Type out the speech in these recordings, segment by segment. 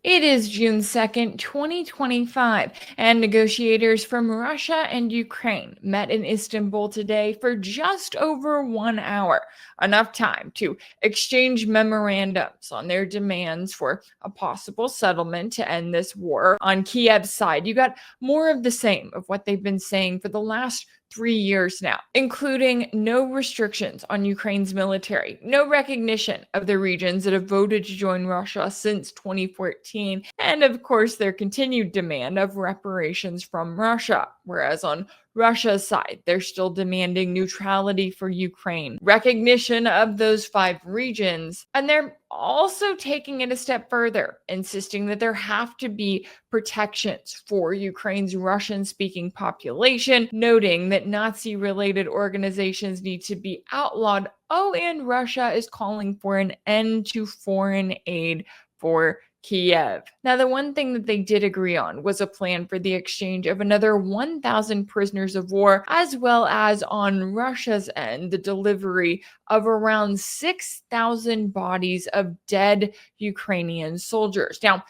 It is June 2nd, 2025, and negotiators from Russia and Ukraine met in Istanbul today for just over 1 hour, enough time to exchange memorandums on their demands for a possible settlement to end this war. On Kiev's side, you got more of the same of what they've been saying for the last 3 years now, including no restrictions on Ukraine's military, no recognition of the regions that have voted to join Russia since 2014, and of course, their continued demand of reparations from Russia. Whereas on Russia's side, they're still demanding neutrality for Ukraine, recognition of those 5 regions, and they're also taking it a step further, insisting that there have to be protections for Ukraine's Russian speaking population, noting that Nazi related organizations need to be outlawed. Oh, and Russia is calling for an end to foreign aid for Kiev. Now, the one thing that they did agree on was a plan for the exchange of another 1,000 prisoners of war, as well as on Russia's end, the delivery of around 6,000 bodies of dead Ukrainian soldiers. Now,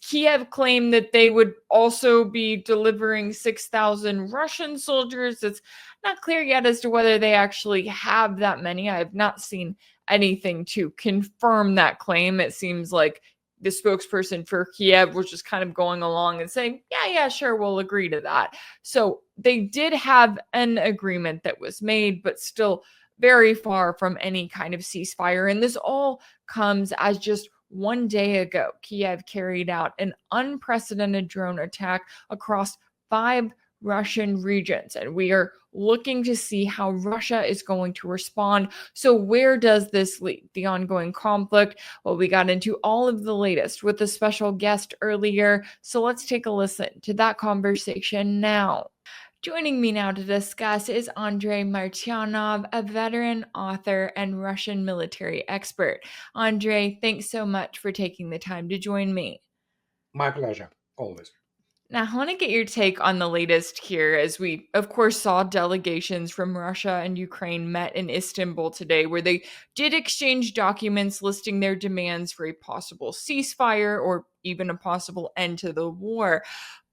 Kiev claimed that they would also be delivering 6,000 Russian soldiers. It's not clear yet as to whether they actually have that many. I have not seen anything to confirm that claim. It seems like the spokesperson for Kiev was just kind of going along and saying, yeah, sure, we'll agree to that. So they did have an agreement that was made, but still very far from any kind of ceasefire. And this all comes as just 1 day ago, Kiev carried out an unprecedented drone attack across 5 Russian regions, and we are looking to see how Russia is going to respond. So, where does this lead? The ongoing conflict? Well, we got into all of the latest with a special guest earlier, so let's take a listen to that conversation now. Joining me now to discuss is Andrei Martyanov, a veteran author and Russian military expert. Andrei, thanks so much for taking the time to join me. My pleasure, always. Now, I want to get your take on the latest here as we, of course, saw delegations from Russia and Ukraine met in Istanbul today, where they did exchange documents listing their demands for a possible ceasefire or even a possible end to the war.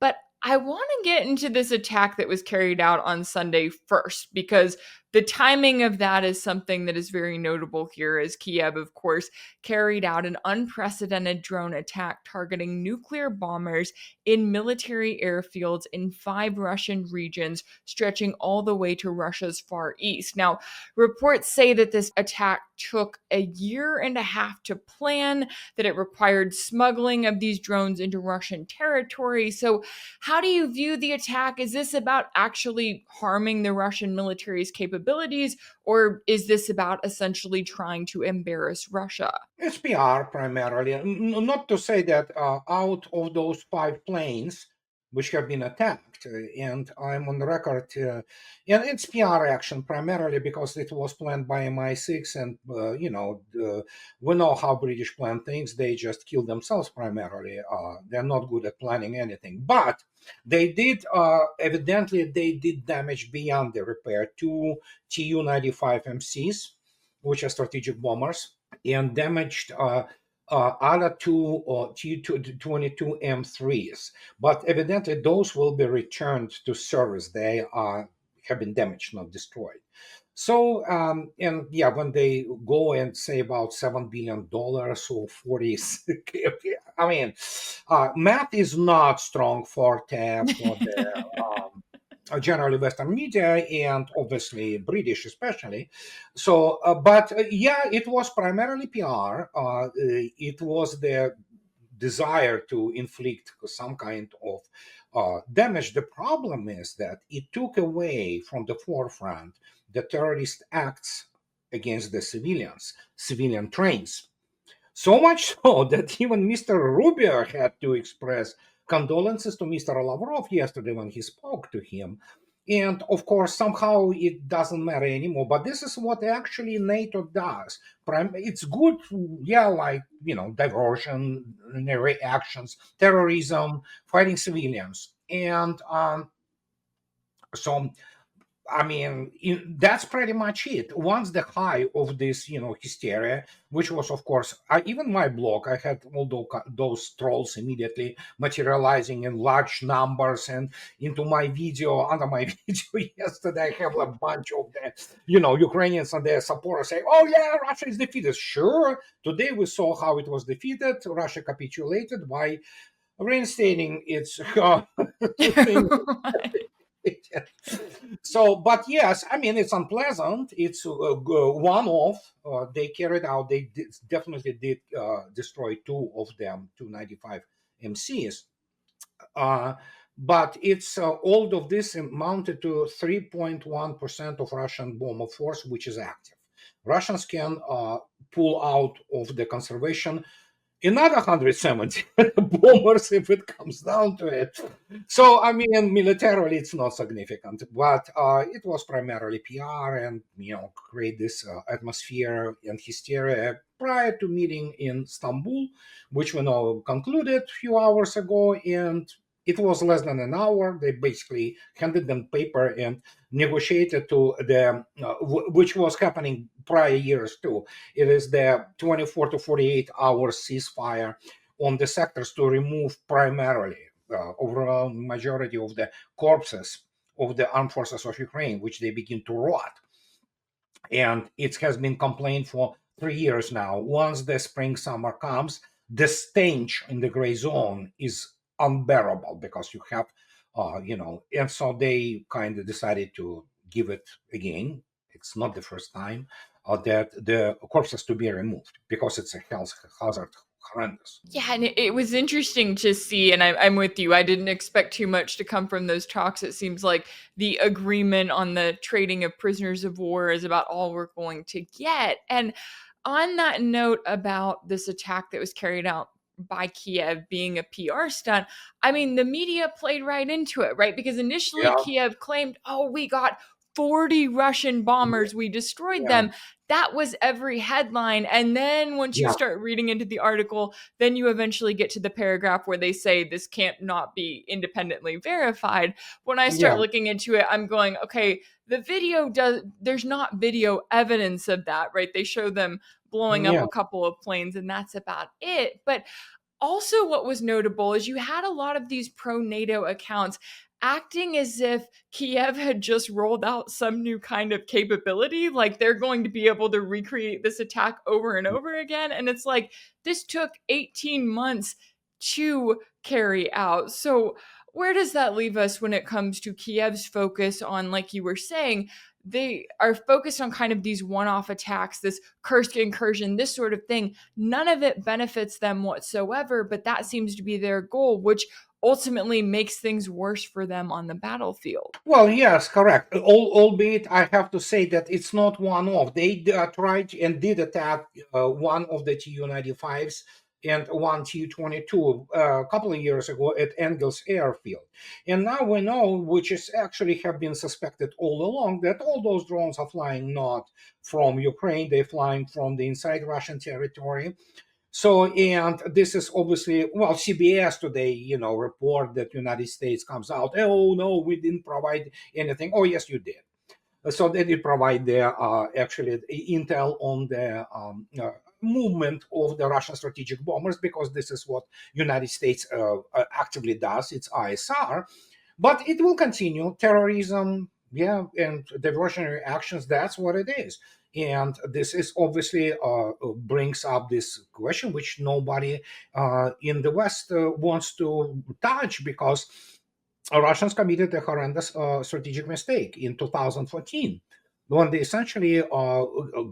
But I want to get into this attack that was carried out on Sunday first, because the timing of that is something that is very notable here, as Kiev, of course, carried out an unprecedented drone attack targeting nuclear bombers in military airfields in 5 Russian regions, stretching all the way to Russia's far east. Now, reports say that this attack took a year and a half to plan, that it required smuggling of these drones into Russian territory. So, how do you view the attack? Is this about actually harming the Russian military's capabilities, or is this about essentially trying to embarrass Russia? It's PR primarily. Not to say that out of those 5 planes which have been attacked, and I'm on the record, and it's PR action primarily because it was planned by MI6, and we know how British plan things. They just kill themselves primarily. They're not good at planning anything, but they did evidently they did damage beyond the repair to Tu-95 MCs, which are strategic bombers, and damaged other two Tu-22 M3s. But evidently, those will be returned to service. They have been damaged, not destroyed. So, and yeah, when they go and say about $7 billion or 40, I mean, math is not strong forte for the generally Western media and obviously British especially. So, but yeah, it was primarily PR. It was the desire to inflict some kind of damage. The problem is that it took away from the forefront the terrorist acts against the civilians, civilian trains. So much so that even Mr. Rubio had to express condolences to Mr. Lavrov yesterday when he spoke to him. And of course, somehow it doesn't matter anymore. But this is what actually NATO does. It's good, yeah, like, diversionary actions, terrorism, fighting civilians. And so I mean, that's pretty much it. Once the high of this, hysteria, which was, of course, even my blog, I had all those trolls immediately materializing in large numbers, and into my video, under my video yesterday, I have a bunch of the, Ukrainians and their supporters saying, "Oh yeah, Russia is defeated." Sure, today we saw how it was defeated. Russia capitulated by reinstating its thing. So, but yes, I mean, it's unpleasant. It's one off. They carried out, definitely did destroy two of them, 295 MCs. Uh, but it's all of this amounted to 3.1% of Russian bomber force, which is active. Russians can pull out of the conservation another 170 bombers if it comes down to it. So, I mean, militarily, it's not significant, but it was primarily PR and, create this atmosphere and hysteria prior to meeting in Istanbul, which we know concluded a few hours ago. And it was less than an hour. They basically handed them paper and negotiated to the, which was happening prior years too. It is the 24 to 48 hour ceasefire on the sectors to remove primarily overall majority of the corpses of the armed forces of Ukraine, which they begin to rot. And it has been complained for 3 years now. Once the spring summer comes, the stench in the gray zone is unbearable because you have, and so they kind of decided to give it again. It's not the first time that the corpses to be removed because it's a health hazard, horrendous. Yeah, and it was interesting to see, and I'm with you. I didn't expect too much to come from those talks. It seems like the agreement on the trading of prisoners of war is about all we're going to get. And on that note about this attack that was carried out by Kiev being a PR stunt, I mean, the media played right into it, right? Because initially Yeah, Kiev claimed, oh, we got 40 Russian bombers, we destroyed yeah, them. That was every headline. And then once you yeah, start reading into the article, then you eventually get to the paragraph where they say this can't not be independently verified. When I yeah, start looking into it, I'm going, okay, the video does, there's not video evidence of that, right? They show them blowing up yeah. a couple of planes and that's about it. But also, what was notable is you had a lot of these pro NATO accounts acting as if Kiev had just rolled out some new kind of capability, like they're going to be able to recreate this attack over and over again. And it's like, this took 18 months to carry out. So, where does that leave us when it comes to Kiev's focus on, like you were saying, they are focused on kind of these one off attacks, this Kursk incursion, this sort of thing. None of it benefits them whatsoever, but that seems to be their goal, which ultimately makes things worse for them on the battlefield. Well, yes, correct. Albeit, I have to say that it's not one off. They tried and did attack one of the Tu-95s and one Tu-22 a couple of years ago at Engels Airfield. And now we know, which is actually have been suspected all along, that all those drones are flying not from Ukraine, they're flying from the inside Russian territory. So, and this is obviously, well, CBS today, report that United States comes out, oh no, we didn't provide anything. Oh yes, you did. So they did provide the actually intel on the movement of the Russian strategic bombers, because this is what United States actively does. It's ISR, but it will continue. Terrorism, yeah, and diversionary actions. That's what it is. And this is obviously brings up this question, which nobody in the West wants to touch, because Russians committed a horrendous strategic mistake in 2014 when they essentially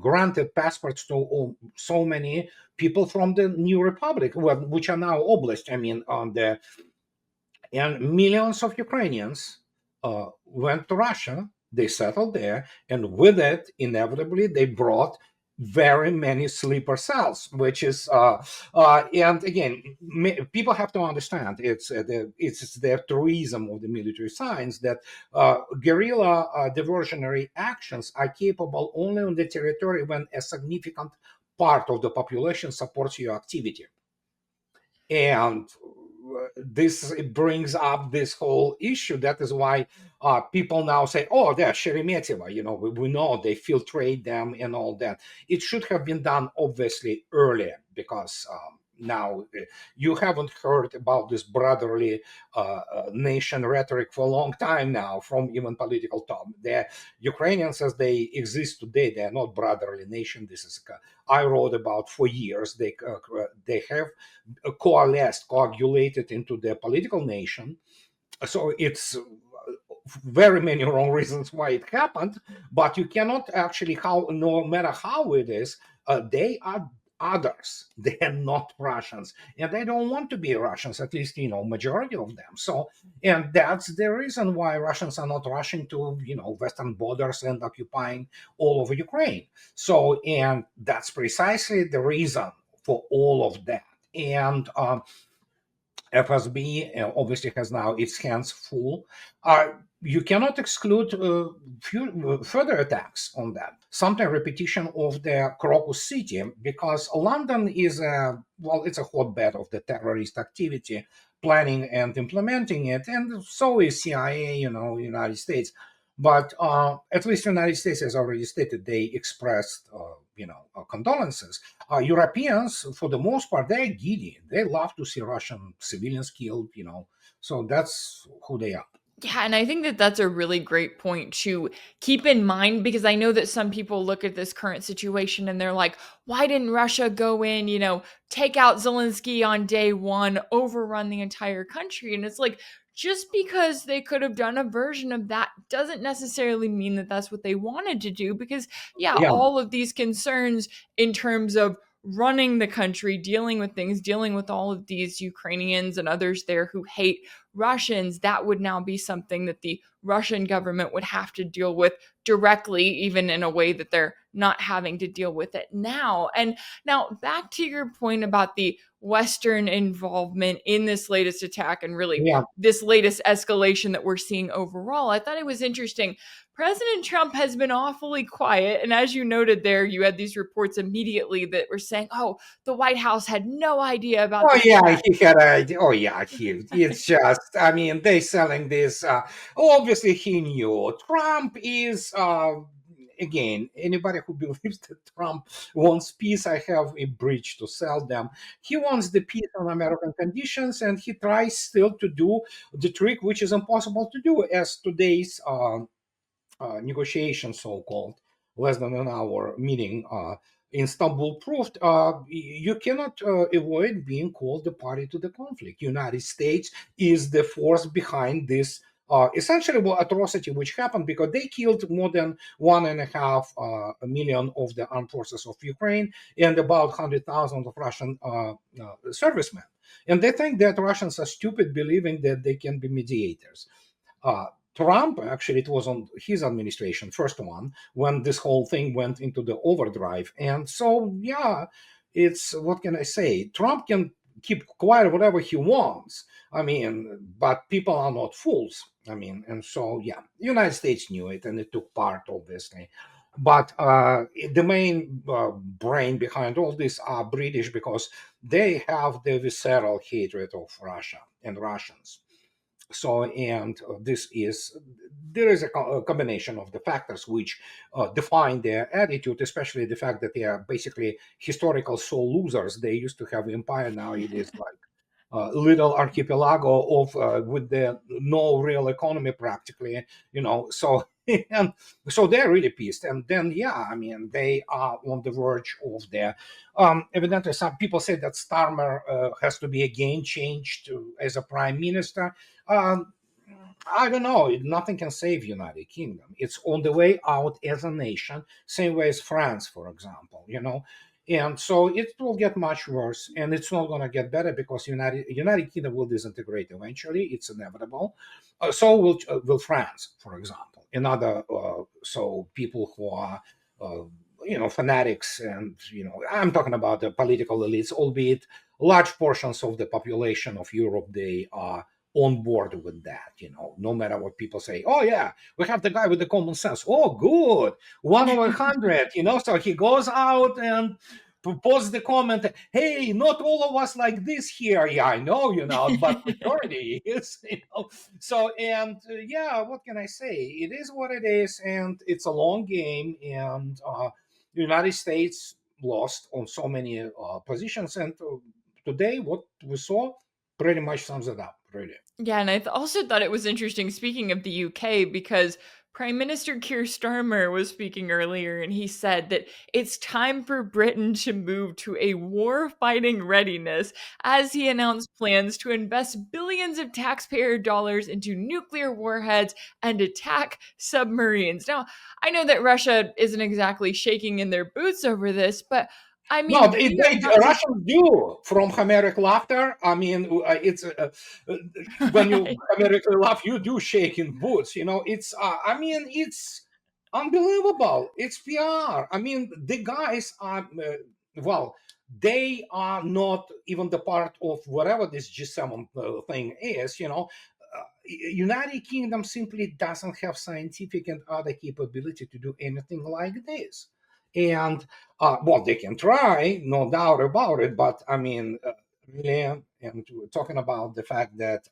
granted passports to so many people from the new republic, well, which are now oblast. I mean, on the and millions of Ukrainians went to Russia. They settled there, and with it, inevitably, they brought very many sleeper cells, which is and again, people have to understand it's the truism of the military science that guerrilla diversionary actions are capable only on the territory when a significant part of the population supports your activity. And this brings up this whole issue. That is why people now say, "Oh, they're Sheremetyevo." We know they filtrate them and all that. It should have been done obviously earlier, because now you haven't heard about this brotherly nation rhetoric for a long time now from even political top. The Ukrainians, as they exist today, they are not brotherly nation. This is I wrote about for years. They have coagulated into the political nation. So it's very many wrong reasons why it happened, but you cannot actually, how no matter how it is, they are others. They are not Russians, and they don't want to be Russians, at least majority of them. So, and that's the reason why Russians are not rushing to western borders and occupying all over Ukraine. So, and that's precisely the reason for all of that. And FSB obviously has now its hands full. You cannot exclude further attacks on that. Sometimes repetition of the Crocus City, because London is it's a hotbed of the terrorist activity, planning and implementing it, and so is CIA, United States. But at least the United States has already stated they expressed, condolences. Europeans, for the most part, they're giddy. They love to see Russian civilians killed, So that's who they are. Yeah, and I think that that's a really great point to keep in mind, because I know that some people look at this current situation and they're like, why didn't Russia go in, take out Zelensky on day one, overrun the entire country? And it's like, just because they could have done a version of that doesn't necessarily mean that that's what they wanted to do, because, yeah, Yeah, all of these concerns in terms of running the country, dealing with things, dealing with all of these Ukrainians and others there who hate Russians, that would now be something that the Russian government would have to deal with directly, even in a way that they're not having to deal with it now. And now back to your point about the Western involvement in this latest attack and really yeah. this latest escalation that we're seeing overall, I thought it was interesting. President Trump has been awfully quiet. And as you noted there, you had these reports immediately that were saying, oh, the White House had no idea about Oh this yeah, attack. he had a. Oh yeah, It's just. I mean, they selling this. Obviously, he knew. Trump is. Again, anybody who believes that Trump wants peace, I have a bridge to sell them. He wants the peace on American conditions, and he tries still to do the trick, which is impossible to do, as today's negotiation, so-called less than an hour meeting in Istanbul proved. You cannot avoid being called the party to the conflict. United States is the force behind this essentially atrocity which happened, because they killed more than 1.5 million of the armed forces of Ukraine and about 100,000 of Russian servicemen. And they think that Russians are stupid, believing that they can be mediators. Uh, Trump, actually, it was on his administration, first one, when this whole thing went into the overdrive. And so, yeah, it's what can I say? Trump can keep quiet whatever he wants. I mean, but people are not fools. I mean, and so, yeah, the United States knew it and it took part, obviously. But the main brain behind all this are British, because they have the visceral hatred of Russia and Russians. So, and this is there is a combination of the factors which define their attitude, especially the fact that they are basically historical sole losers. They used to have empire, now it is like little archipelago of with the no real economy practically, so and so they're really pissed. And then, yeah, I mean, they are on the verge of their evidently some people say that Starmer has to be again changed as a prime minister. um, I don't know. Nothing can save United Kingdom. It's on the way out as a nation, same way as France, for example. And so it will get much worse, and it's not going to get better, because United Kingdom will disintegrate eventually. It's inevitable. So will France, for example. Another so people who are fanatics, and I'm talking about the political elites, albeit large portions of the population of Europe, they are on board with that. No matter what people say. Oh yeah, we have the guy with the common sense. Oh good, 1/100. So he goes out and post the comment, hey, not all of us like this here. Yeah, I know you're not, but majority is, So, and yeah, what can I say? It is what it is, and it's a long game, and the United States lost on so many positions, and today what we saw pretty much sums it up, really. Yeah, and I also thought it was interesting, speaking of the UK, because Prime Minister Keir Starmer was speaking earlier, and he said that it's time for Britain to move to a war-fighting readiness as he announced plans to invest billions of taxpayer dollars into nuclear warheads and attack submarines. Now, I know that Russia isn't exactly shaking in their boots over this, but I No, mean, we are about to. Russians do from Homeric laughter. I mean, it's uh, when you Homerically laugh, you do shake in boots. It's I mean, it's unbelievable. It's PR. I mean, the guys are well, they are not even the part of whatever this G7 thing is. United Kingdom simply doesn't have scientific and other capability to do anything like this. And well, they can try, no doubt about it. But I mean, really, and we're talking about the fact that,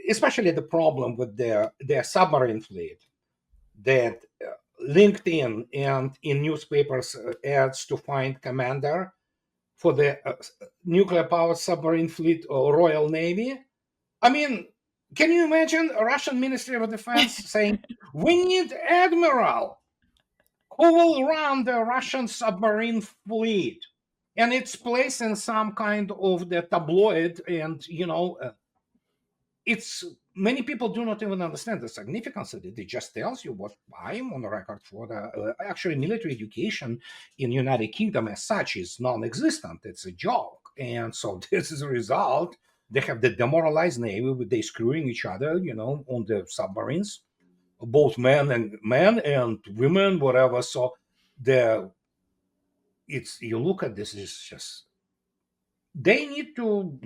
especially the problem with their submarine fleet, that LinkedIn and in newspapers ads to find commander for the nuclear powered submarine fleet or Royal Navy. I mean, can you imagine a Russian Ministry of Defense saying, we need admiral who will run the Russian submarine fleet? And it's placed in some kind of the tabloid, and it's many people do not even understand the significance of it. It just tells you what I am on the record for. The actually military education in United Kingdom as such is non-existent. It's a joke, and so this is a result. They have the demoralized navy with they screwing each other, on the submarines, both men and women, whatever. So the it's you look at this, is just they need to,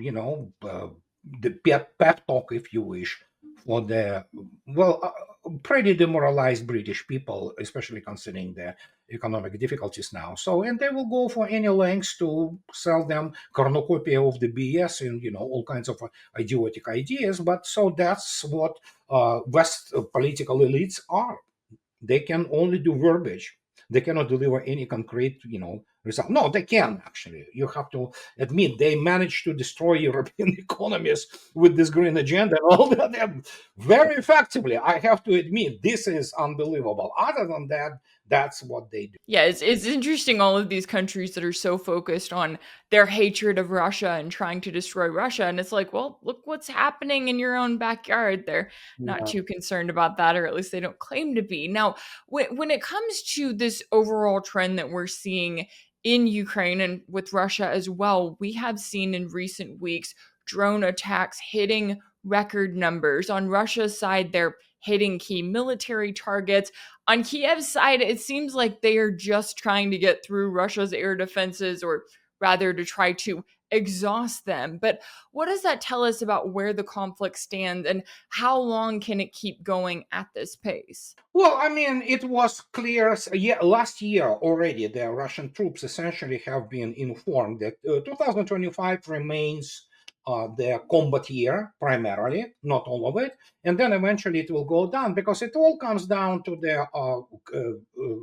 the pep talk, if you wish, for the well, pretty demoralized British people, especially considering the economic difficulties now. So, and they will go for any lengths to sell them cornucopia of the BS and all kinds of idiotic ideas. But so that's what West political elites are. They can only do verbiage. They cannot deliver any concrete, result. No, they can actually. You have to admit they managed to destroy European economies with this green agenda and all that very effectively. I have to admit this is unbelievable. Other than that, that's what they do. Yeah, it's interesting, all of these countries that are so focused on their hatred of Russia and trying to destroy Russia. And it's like, well, look what's happening in your own backyard. They're not Yeah. too concerned about that, or at least they don't claim to be. Now, when it comes to this overall trend that we're seeing in Ukraine and with Russia as well, we have seen in recent weeks drone attacks hitting record numbers. On Russia's side, they're hitting key military targets. On Kiev's side, it seems like they are just trying to get through Russia's air defenses, or rather to try to exhaust them. But what does that tell us about where the conflict stands, and how long can it keep going at this pace? Well, I mean, it was clear, yeah, last year already. The Russian troops essentially have been informed that 2025 remains their combat year primarily, not all of it, and then eventually it will go down, because it all comes down to the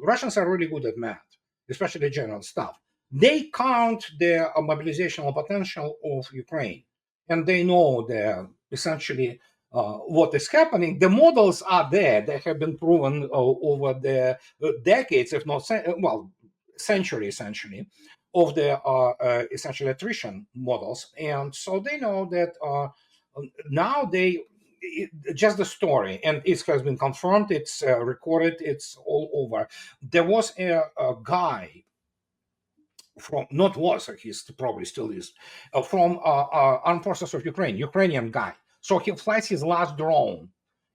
Russians are really good at math, especially general stuff. They count the mobilizational potential of Ukraine, and they know the essentially what is happening. The models are there. They have been proven over the decades, if not century, essentially, of the essential attrition models. And so they know that now just the story, and it has been confirmed. It's recorded. It's all over. There was a guy from not was he's probably still is from armed forces of Ukrainian guy. So he flies his last drone,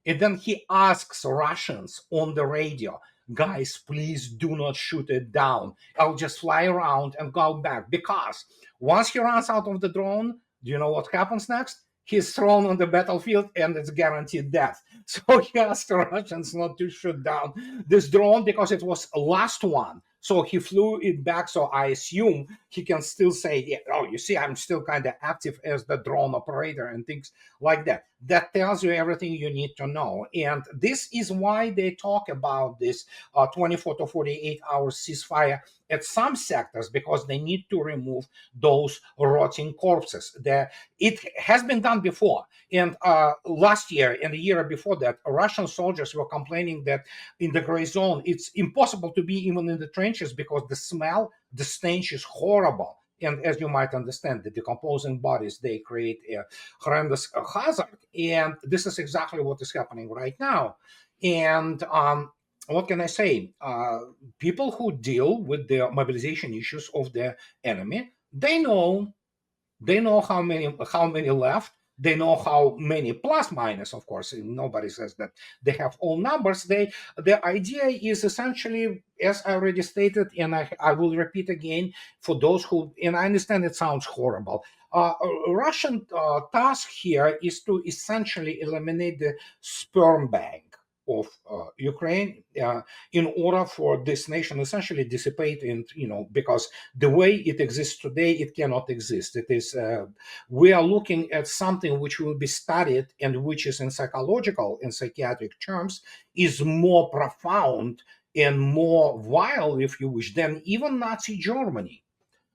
and then he asks Russians on the radio, guys, please do not shoot it down. I'll just fly around and go back, because once he runs out of the drone, do you know what happens next? He's thrown on the battlefield and it's guaranteed death. So he asked the Russians not to shoot down this drone because it was the last one. So he flew it back. So I assume he can still say, yeah, oh, you see, I'm still kind of active as the drone operator and things like that. That tells you everything you need to know. And this is why they talk about this 24 to 48 hour ceasefire at some sectors, because they need to remove those rotting corpses. It has been done before. And last year and the year before that, Russian soldiers were complaining that in the gray zone, it's impossible to be even in the trenches because the smell, the stench is horrible. And as you might understand, the decomposing bodies, they create a horrendous hazard. And this is exactly what is happening right now. And what can I say? People who deal with the mobilization issues of the enemy, they know how many left. They know how many plus minus. Of course, nobody says that they have all numbers. The idea is essentially, as I already stated, and I will repeat again for those who, and I understand it sounds horrible. Russian task here is to essentially eliminate the sperm bank of Ukraine in order for this nation essentially dissipate, and because the way it exists today, it cannot exist. It is we are looking at something which will be studied and which is in psychological and psychiatric terms is more profound and more vile, if you wish, than even Nazi Germany,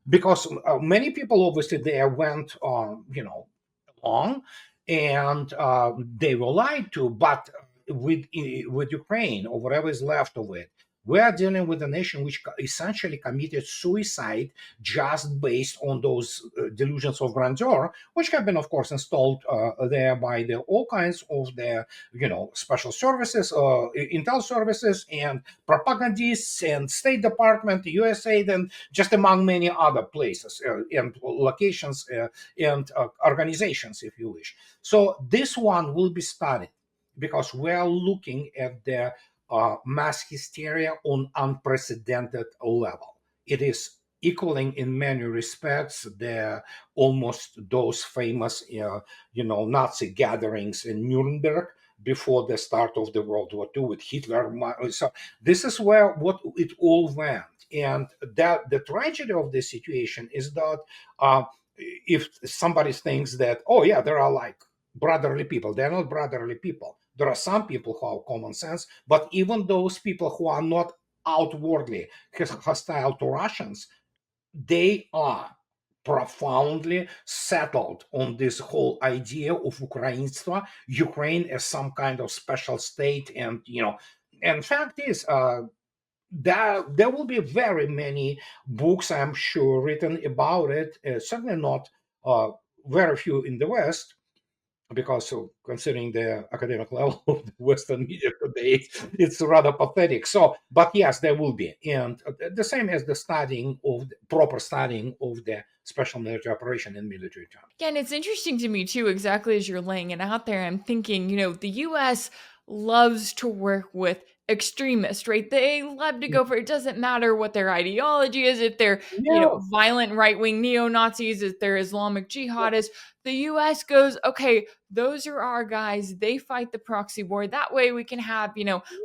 because many people obviously there went along, and they were lied to. But with Ukraine or whatever is left of it, we are dealing with a nation which essentially committed suicide just based on those delusions of grandeur, which have been, of course, installed there by all kinds of the special services, intel services, and propagandists, and State Department, USA, and just among many other places and locations and organizations, if you wish. So this one will be studied because we're looking at the mass hysteria on unprecedented level. It is equaling in many respects the almost those famous Nazi gatherings in Nuremberg before the start of the World War II with Hitler. So this is what it all went. And that the tragedy of this situation is that if somebody thinks that, oh yeah, there are like brotherly people, they're not brotherly people. There are some people who have common sense, but even those people who are not outwardly hostile to Russians, they are profoundly settled on this whole idea of Ukrainstva, Ukraine as some kind of special state. And fact is, there will be very many books, I'm sure, written about it. Certainly not very few in the West, because considering the academic level of the Western media today, it's rather pathetic. So, but yes, there will be, and the same as the proper studying of the special military operation in military terms. Yeah, and it's interesting to me too, exactly as you're laying it out there. I'm thinking, the US loves to work with extremists, right? They love to go for it. Doesn't matter what their ideology is, if they're, Yeah, violent right-wing neo-Nazis, if they're Islamic jihadists. The US goes, okay, those are our guys. They fight the proxy war. That way we can have,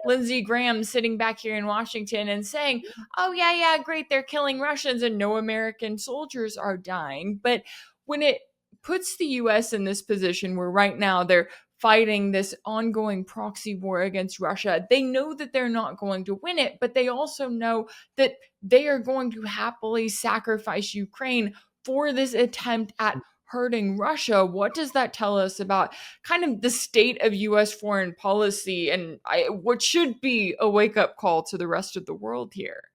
Lindsey Graham sitting back here in Washington and saying, oh, yeah, yeah, great, they're killing Russians and no American soldiers are dying. But when it puts the US in this position where right now they're fighting this ongoing proxy war against Russia, they know that they're not going to win it, but they also know that they are going to happily sacrifice Ukraine for this attempt at hurting Russia. What does that tell us about kind of the state of US foreign policy and what should be a wake-up call to the rest of the world here?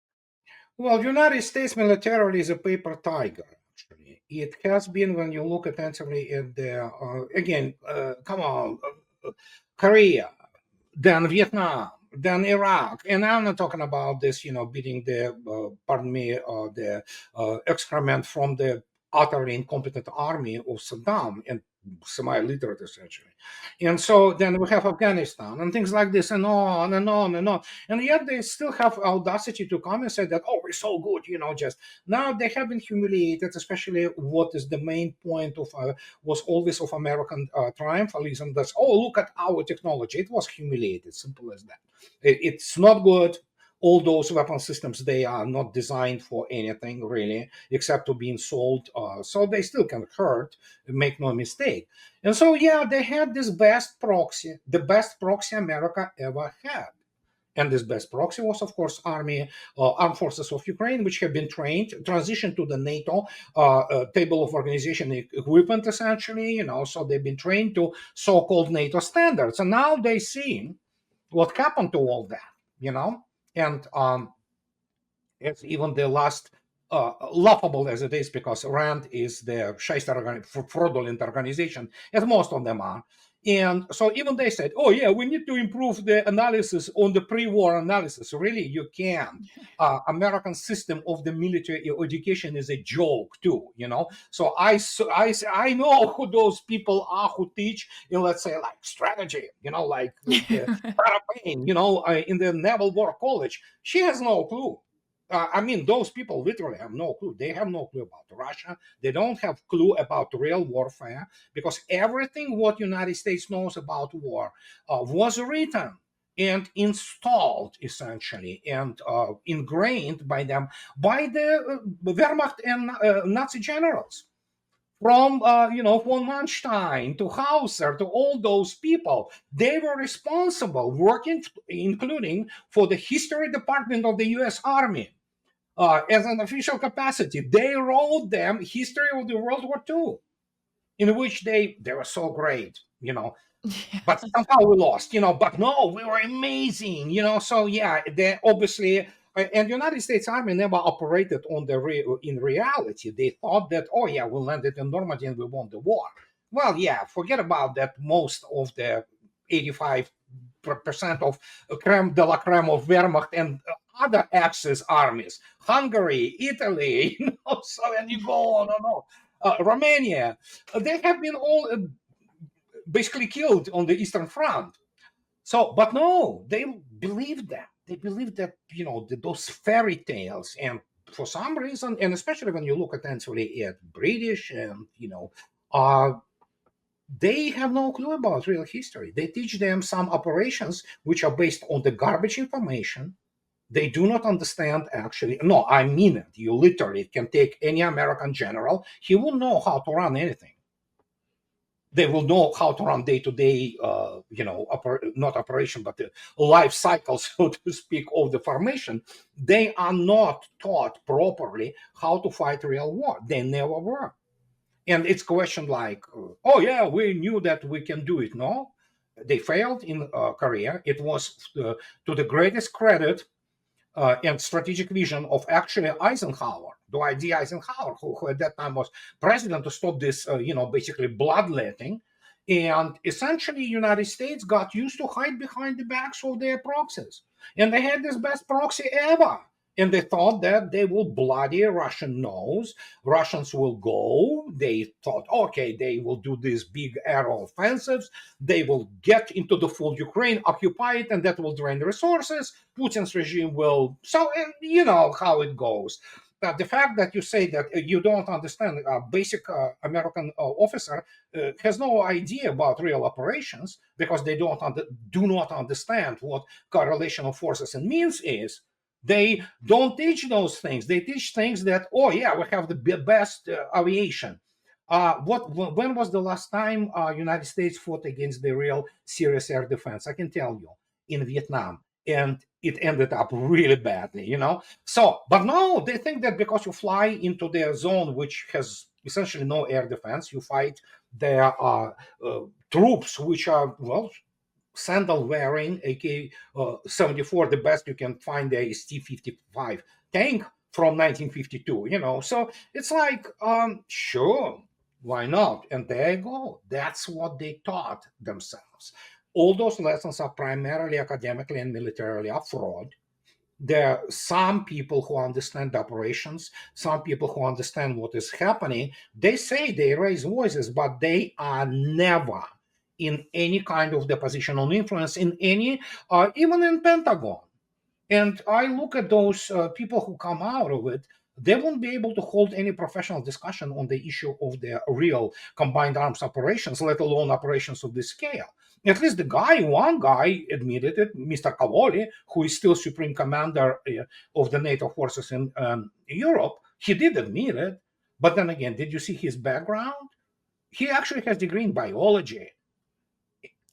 well, United States militarily is a paper tiger. Actually, it has been when you look attentively at the again, come on, Korea, then Vietnam, then Iraq, and I'm not talking about this, beating the excrement from the utterly incompetent army of Saddam and semi-literate essentially. And so then we have Afghanistan and things like this, and on and on and on. And yet they still have audacity to come and say that, oh, we're so good, just now they have been humiliated, especially what is the main point of was always of American triumphalism. That's, oh, look at our technology. It was humiliated, simple as that. It's not good. all those weapon systems, they are not designed for anything really except to being sold. So they still can hurt, make no mistake. And so, yeah, they had this best proxy, the best proxy America ever had. And this best proxy was, of course, armed forces of Ukraine, which have been trained, transitioned to the NATO table of organization equipment, essentially. So they've been trained to so-called NATO standards, and now they see what happened to all that. And it's even the last, laughable as it is, because RAND is the fraudulent organization, as most of them are. And so even they said, oh, yeah, we need to improve the analysis on the pre-war analysis. Really, you can't. American system of the military education is a joke, too, So I know who those people are who teach, let's say, like strategy, like Sarah Payne, in the Naval War College. She has no clue. Those people literally have no clue. They have no clue about Russia. They don't have clue about real warfare, because everything what United States knows about war was written and installed, essentially, and ingrained by them, by the Wehrmacht and Nazi generals. From von Manstein to Hauser to all those people, they were responsible, working, including for the history department of the U.S. Army. As an official capacity, they wrote them history of the World War II, in which they were so great, but somehow we lost, but no, we were amazing, so yeah, they obviously, and the United States Army never operated on in reality. They thought that, oh yeah, we landed in Normandy and we won the war. Well, yeah, forget about that. Most of the 85% of creme de la creme of Wehrmacht and other Axis armies, Hungary, Italy, so, and you go on and on. Romania, they have been all basically killed on the Eastern Front. So, but no, they believed that. They believed that, those fairy tales. And for some reason, and especially when you look attentively at British and, they have no clue about real history. They teach them some operations which are based on the garbage information. They do not understand, actually. No, I mean it. You literally can take any American general. He will know how to run anything. They will know how to run day-to-day, not operation, but the life cycle, so to speak, of the formation. They are not taught properly how to fight real war. They never were. And it's questioned like, oh, yeah, we knew that we can do it. No, they failed in Korea. It was to the greatest credit and strategic vision of actually Eisenhower, Dwight D. Eisenhower, who at that time was president, to stop this, basically bloodletting. And essentially, United States got used to hide behind the backs of their proxies. And they had this best proxy ever. And they thought that they will bloody Russian nose. Russians will go. They thought, okay, they will do these big air offensives. They will get into the full Ukraine, occupy it, and that will drain the resources. Putin's regime will. So, and you know how it goes. The fact that you say that you don't understand, a basic American officer has no idea about real operations, because they do not understand what correlation of forces and means is. They don't teach those things. They teach things that, oh yeah, we have the best aviation. When was the last time United States fought against the real serious air defense? I can tell you, in Vietnam, and it ended up really badly, So, but no, they think that because you fly into their zone, which has essentially no air defense, you fight their troops, which are, well, sandal wearing AK-74. The best you can find there is T-55 tank from 1952. So it's like, sure, why not? And there you go. That's what they taught themselves. All those lessons are primarily academically and militarily a fraud. There are some people who understand the operations, some people who understand what is happening. They say they raise voices, but they are never in any kind of the position on influence in any, even in Pentagon. And I look at those people who come out of it, they won't be able to hold any professional discussion on the issue of the real combined arms operations, let alone operations of this scale. At least one guy admitted it, Mr. Kavoli, who is still supreme commander of the NATO forces in Europe. He did admit it. But then again, did you see his background? He actually has a degree in biology.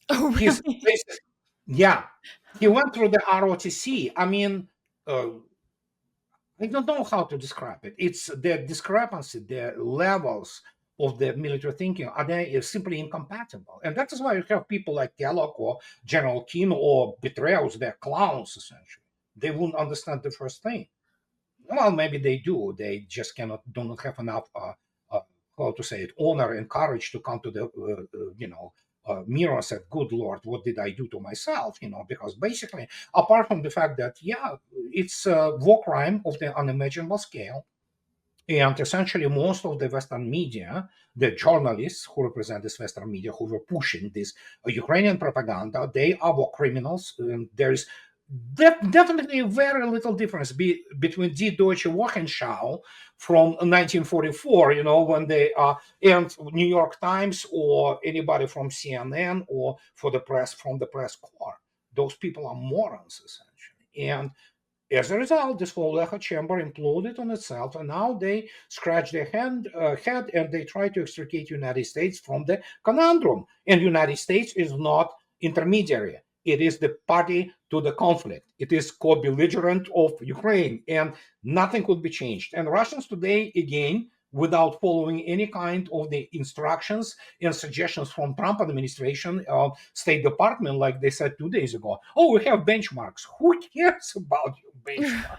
Oh, He's really? yeah, he went through the ROTC. I mean, uh, I don't know how to describe it. It's the discrepancy, the levels of the military thinking are they simply incompatible, and that is why you have people like Kellogg or General Keane or Petraeus. They're clowns essentially. They won't understand the first thing. Well, maybe they do. They just do not have enough, how to say it, honor and courage to come to the, mirror and say, "Good Lord, what did I do to myself?" Because basically, apart from the fact that, yeah, it's a war crime of the unimaginable scale, and essentially, most of the Western media, the journalists who represent this Western media, who were pushing this Ukrainian propaganda, they are war criminals. And there is definitely very little difference between Die Deutsche Wochenschau from 1944, when they are, and New York Times or anybody from CNN or from the press corps. Those people are morons, essentially. And as a result, this whole echo chamber imploded on itself, and now they scratch their head and they try to extricate United States from the conundrum. And United States is not intermediary; it is the party to the conflict. It is co-belligerent of Ukraine, and nothing could be changed. And Russians today, again, without following any kind of the instructions and suggestions from Trump administration, State Department, like they said 2 days ago. Oh, we have benchmarks. Who cares about your benchmark?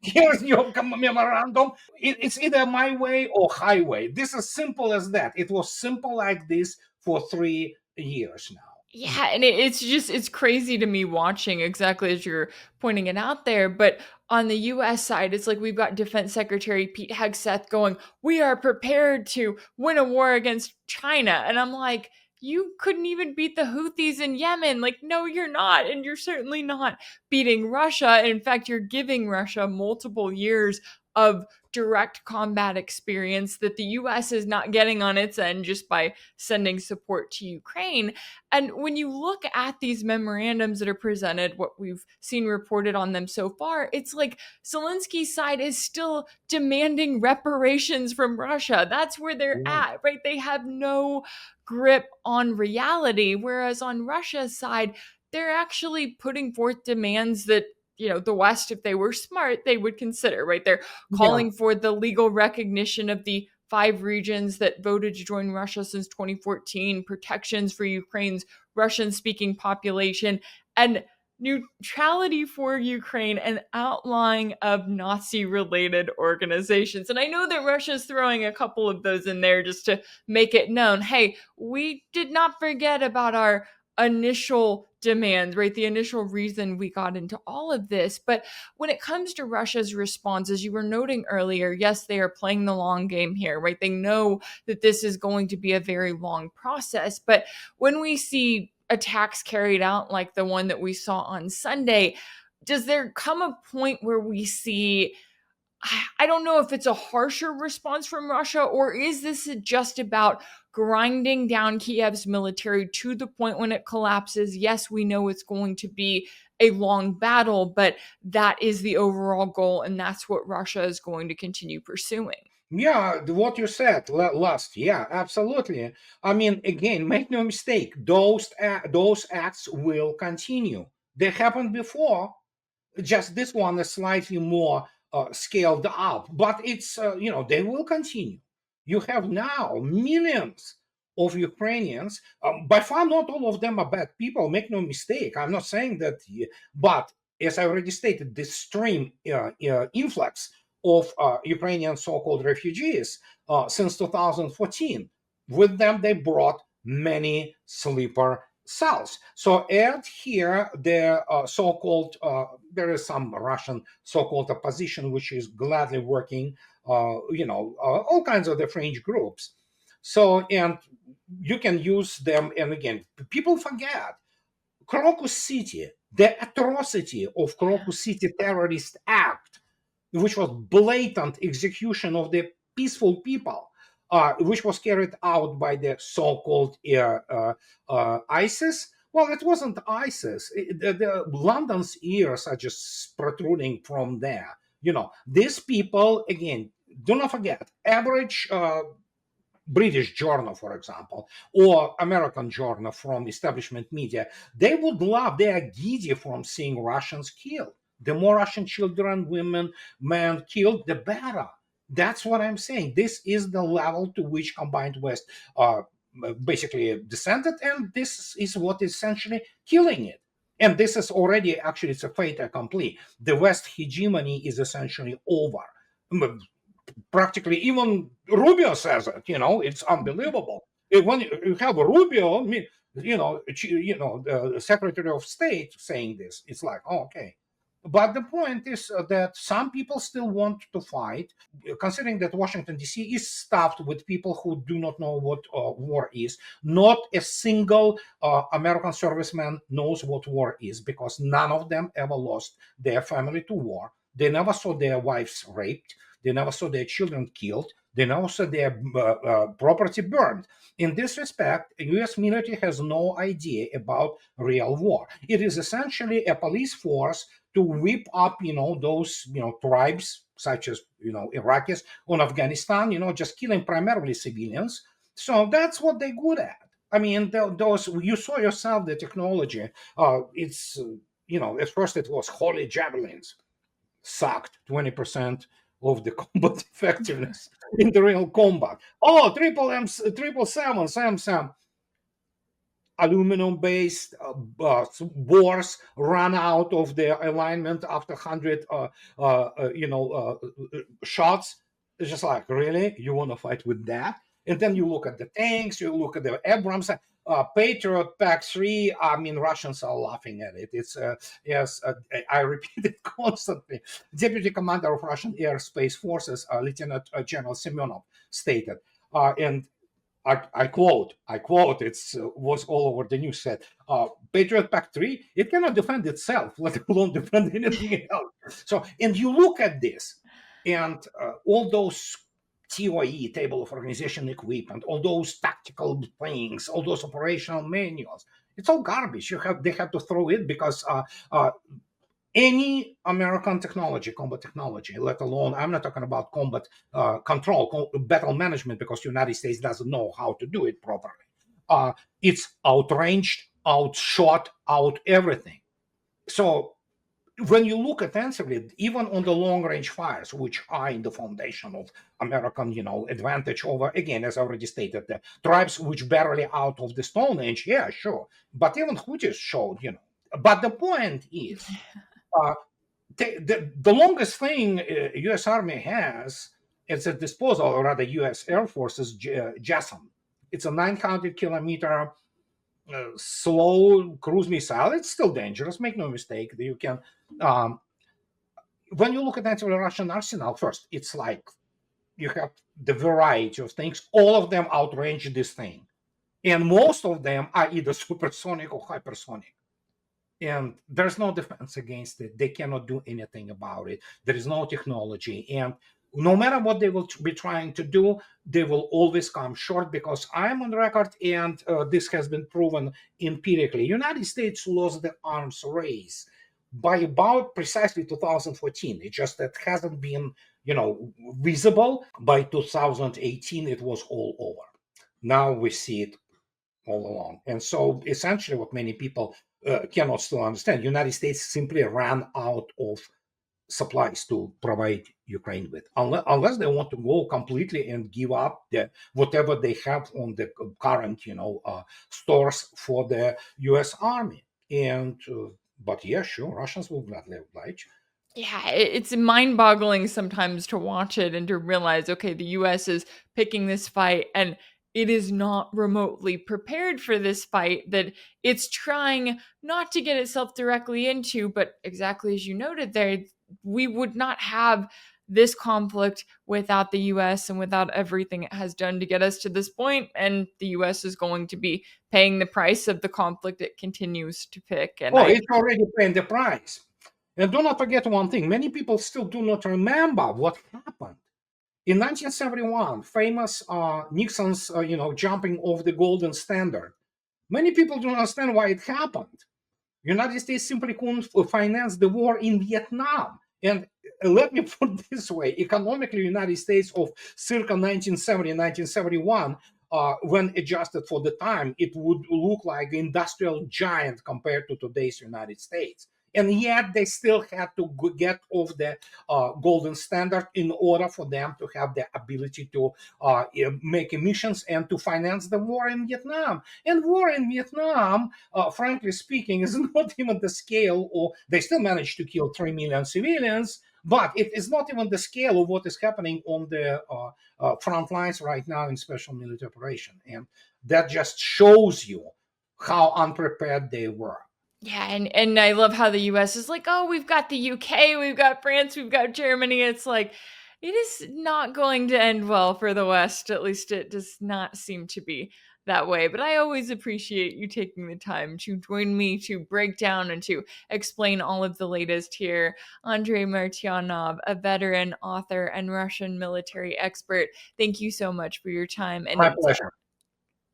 Here's your memorandum. It's either my way or highway. This is simple as that. It was simple like this for 3 years now. Yeah, and it's crazy to me watching exactly as you're pointing it out there. But on the US side, it's like we've got Defense Secretary Pete Hegseth going, "We are prepared to win a war against China." And I'm like, you couldn't even beat the Houthis in Yemen. Like, no, you're not. And you're certainly not beating Russia. In fact, you're giving Russia multiple years of direct combat experience that the US is not getting on its end just by sending support to Ukraine. And when you look at these memorandums that are presented, what we've seen reported on them so far, it's like Zelensky's side is still demanding reparations from Russia. That's where they're Right. at, right? They have no grip on reality. Whereas on Russia's side, they're actually putting forth demands that the West, if they were smart, they would consider, right? They're Yeah. calling for the legal recognition of the 5 regions that voted to join Russia since 2014, protections for Ukraine's Russian speaking population, and neutrality for Ukraine, and outlying of Nazi related organizations. And I know that Russia's throwing a couple of those in there just to make it known, hey, we did not forget about our initial demands, right? The initial reason we got into all of this. But when it comes to Russia's response, as you were noting earlier, yes, they are playing the long game here, right? They know that this is going to be a very long process. But when we see attacks carried out like the one that we saw on Sunday, does there come a point where we see, I don't know if it's a harsher response from Russia, or is this just about grinding down Kiev's military to the point when it collapses? Yes, we know it's going to be a long battle, but that is the overall goal, and that's what Russia is going to continue pursuing. Yeah, what you said last, yeah, absolutely. I mean, again, make no mistake, those acts will continue. They happened before, just this one is slightly more scaled up, but it's they will continue. You have now millions of Ukrainians. By far, not all of them are bad people. Make no mistake. I'm not saying that, but as I already stated, this stream influx of Ukrainian so-called refugees since 2014. With them, they brought many sleeper cells. So add here the so-called, there is some Russian so-called opposition which is gladly working, all kinds of the fringe groups. So, and you can use them. And again, people forget Crocus City, the atrocity of Crocus City terrorist act which was blatant execution of the peaceful people, which was carried out by the so-called ISIS. Well, it wasn't ISIS. London's ears are just protruding from there. These people, again, do not forget, average British journal, for example, or American journal from establishment media, they would love, they are giddy from seeing Russians killed. The more Russian children, women, men killed, the better. That's what I'm saying. This is the level to which combined West basically descended, and this is what is essentially killing it. And this is already, actually, it's a fait accompli. The West hegemony is essentially over. Practically, even Rubio says it. It's unbelievable. When you have a Rubio, the Secretary of State saying this, it's like, oh, okay. But the point is that some people still want to fight, considering that Washington, D.C. is stuffed with people who do not know what war is. Not a single American serviceman knows what war is, because none of them ever lost their family to war. They never saw their wives raped. They never saw their children killed. They never saw their property burned. In this respect, the U.S. military has no idea about real war. It is essentially a police force to whip up, those, tribes such as, Iraqis on Afghanistan, just killing primarily civilians. So that's what they're good at. I mean, those, you saw yourself the technology. It's, at first it was holy javelins, sucked 20% of the combat effectiveness in the real combat. Oh, triple M, triple seven, Sam, aluminum-based bores run out of their alignment after 100, shots. It's just like, really, you want to fight with that? And then you look at the tanks, you look at the Abrams, Patriot PAC-3. I mean, Russians are laughing at it. It's yes, I repeat it constantly. Deputy Commander of Russian Air-Space Forces, Lieutenant General Semyonov, stated, and I quote, it was all over the news, said, Patriot PAC-3, it cannot defend itself, let alone defend anything else. So, and you look at this, and all those TOE, Table of Organization Equipment, all those tactical things, all those operational manuals, it's all garbage. They have to throw it, because any American technology, combat technology, let alone, I'm not talking about combat control, battle management, because the United States doesn't know how to do it properly. It's outranged, outshot, out everything. So when you look attentively, even on the long-range fires, which are in the foundation of American, advantage over, again, as I already stated, the tribes which barely out of the Stone Age, yeah, sure. But even Houthis showed, But the point is, the longest thing U.S. Army has at its disposal, or rather U.S. Air Force, is JASSM. It's a 900-kilometer slow cruise missile. It's still dangerous, make no mistake. You can, when you look at the anti-Russian arsenal, first, it's like you have the variety of things. All of them outrange this thing. And most of them are either supersonic or hypersonic. And there's no defense against it. They cannot do anything about it. There is no technology. And no matter what they will be trying to do, they will always come short, because I'm on record, and this has been proven empirically. United States lost the arms race by about precisely 2014. It just that hasn't been, visible. By 2018, it was all over. Now we see it all along. And so essentially what many people cannot still understand, United States simply ran out of supplies to provide Ukraine with, unless they want to go completely and give up whatever they have on the current, stores for the U.S. Army. And but yeah, sure, Russians will gladly oblige. Yeah, it's mind-boggling sometimes to watch it and to realize, okay, the US is picking this fight and it is not remotely prepared for this fight that it's trying not to get itself directly into, but exactly as you noted there, we would not have this conflict without the US and without everything it has done to get us to this point, and the US is going to be paying the price of the conflict it continues to pick. And Oh, it's already paying the price. And do not forget one thing, many people still do not remember what happened. In 1971, famous Nixon's, jumping off the golden standard. Many people don't understand why it happened. United States simply couldn't finance the war in Vietnam. And let me put it this way, economically, United States of circa 1970, 1971, when adjusted for the time, it would look like an industrial giant compared to today's United States. And yet they still had to get off the golden standard in order for them to have the ability to make emissions and to finance the war in Vietnam. And war in Vietnam, frankly speaking, is not even the scale, or they still managed to kill 3 million civilians, but it is not even the scale of what is happening on the front lines right now in special military operation. And that just shows you how unprepared they were. Yeah, and I love how the US is like, "Oh, we've got the UK, we've got France, we've got Germany." It's like it is not going to end well for the West. At least it does not seem to be that way. But I always appreciate you taking the time to join me to break down and to explain all of the latest here. Andrei Martyanov, a veteran, author, and Russian military expert. Thank you so much for your time and My insight. pleasure.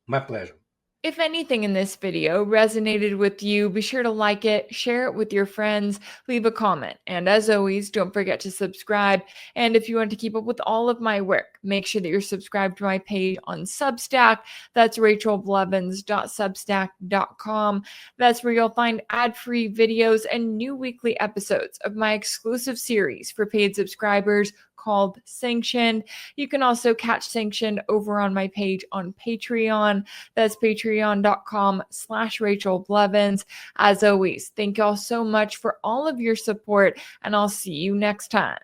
My pleasure. If anything in this video resonated with you, be sure to like it, share it with your friends, leave a comment. And as always, don't forget to subscribe. And if you want to keep up with all of my work, make sure that you're subscribed to my page on Substack. That's rachelblevins.substack.com. That's where you'll find ad-free videos and new weekly episodes of my exclusive series for paid subscribers called Sanctioned. You can also catch Sanctioned over on my page on Patreon. That's patreon.com/RachelBlevins. As always, thank y'all so much for all of your support, and I'll see you next time.